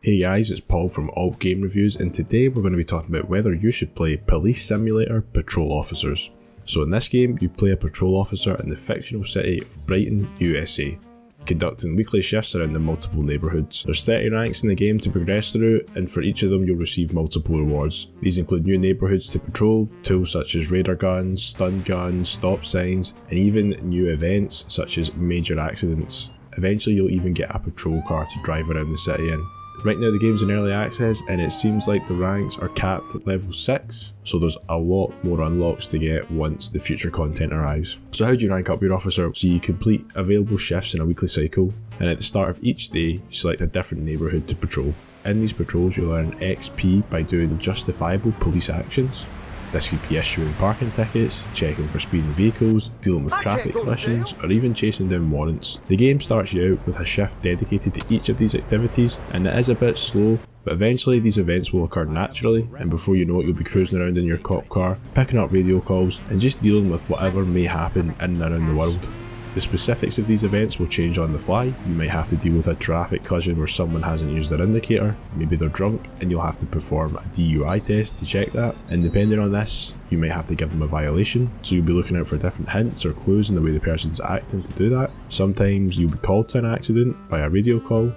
Hey guys, it's Paul from Alt Game Reviews, and today we're going to be talking about whether you should play Police Simulator Patrol Officers. So in this game, you play a patrol officer in the fictional city of Brighton, USA, conducting weekly shifts around the multiple neighbourhoods. There's 30 ranks in the game to progress through, and for each of them you'll receive multiple rewards. These include new neighbourhoods to patrol, tools such as radar guns, stun guns, stop signs, and even new events such as major accidents. Eventually you'll even get a patrol car to drive around the city in. Right now the game's in early access and it seems like the ranks are capped at level 6, so there's a lot more unlocks to get once the future content arrives. So how do you rank up your officer? So you complete available shifts in a weekly cycle, and at the start of each day you select a different neighbourhood to patrol. In these patrols you'll earn XP by doing justifiable police actions. This could be issuing parking tickets, checking for speeding vehicles, dealing with traffic collisions, or even chasing down warrants. The game starts you out with a shift dedicated to each of these activities, and it is a bit slow, but eventually these events will occur naturally, and before you know it you'll be cruising around in your cop car, picking up radio calls, and just dealing with whatever may happen in and around the world. The specifics of these events will change on the fly. You might have to deal with a traffic collision where someone hasn't used their indicator, maybe they're drunk, and you'll have to perform a DUI test to check that, and depending on this, you might have to give them a violation, so you'll be looking out for different hints or clues in the way the person's acting to do that. Sometimes you'll be called to an accident by a radio call,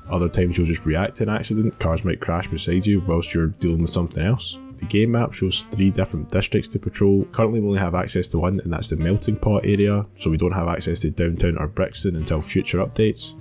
other times you'll just react to an accident, cars might crash beside you whilst you're dealing with something else. The game map shows 3 different districts to patrol. Currently we only have access to one, and that's the Melting Pot area, so we don't have access to Downtown or Brixton until future updates.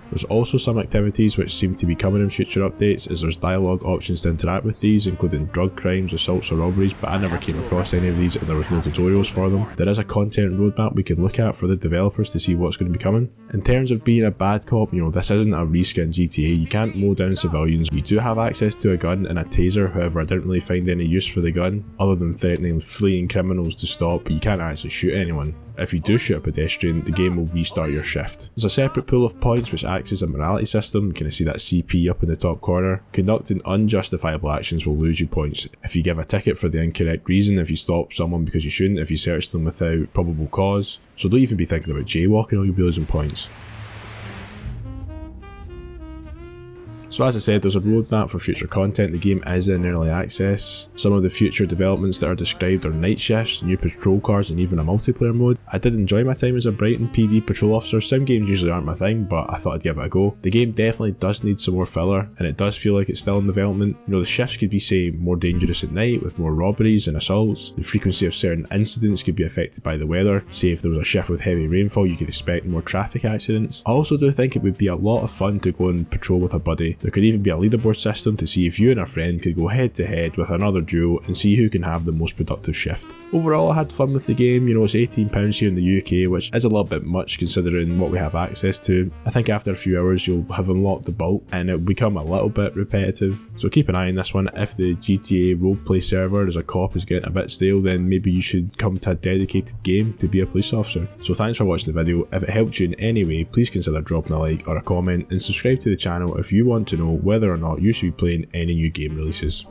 There's also some activities which seem to be coming in future updates, as there's dialogue options to interact with these, including drug crimes, assaults or robberies, but I never came across any of these and there was no tutorials for them. There is a content roadmap we can look at for the developers to see what's going to be coming. In terms of being a bad cop, this isn't a reskin GTA, you can't mow down civilians. You do have access to a gun and a taser, however I didn't really find any use for the gun, other than threatening fleeing criminals to stop, but you can't actually shoot anyone. If you do shoot a pedestrian, the game will restart your shift. There's a separate pool of points which acts as a morality system. You can see that CP up in the top corner. Conducting unjustifiable actions will lose you points. If you give a ticket for the incorrect reason, if you stop someone because you shouldn't, if you search them without probable cause. So don't even be thinking about jaywalking or you'll be losing points. So as I said, there's a roadmap for future content. The game is in early access. Some of the future developments that are described are night shifts, new patrol cars, and even a multiplayer mode. I did enjoy my time as a Brighton PD patrol officer. Sim games usually aren't my thing, but I thought I'd give it a go. The game definitely does need some more filler, and it does feel like it's still in development. The shifts could be, say, more dangerous at night with more robberies and assaults. The frequency of certain incidents could be affected by the weather. Say if there was a shift with heavy rainfall, you could expect more traffic accidents. I also do think it would be a lot of fun to go and patrol with a buddy. There could even be a leaderboard system to see if you and a friend could go head to head with another duo and see who can have the most productive shift. Overall, I had fun with the game. It's £18 here in the UK, which is a little bit much considering what we have access to. I think after a few hours you'll have unlocked the bulk and it'll become a little bit repetitive. So keep an eye on this one. If the GTA roleplay server as a cop is getting a bit stale, then maybe you should come to a dedicated game to be a police officer. So thanks for watching the video. If it helped you in any way, please consider dropping a like or a comment, and subscribe to the channel if you want to know whether or not you should be playing any new game releases.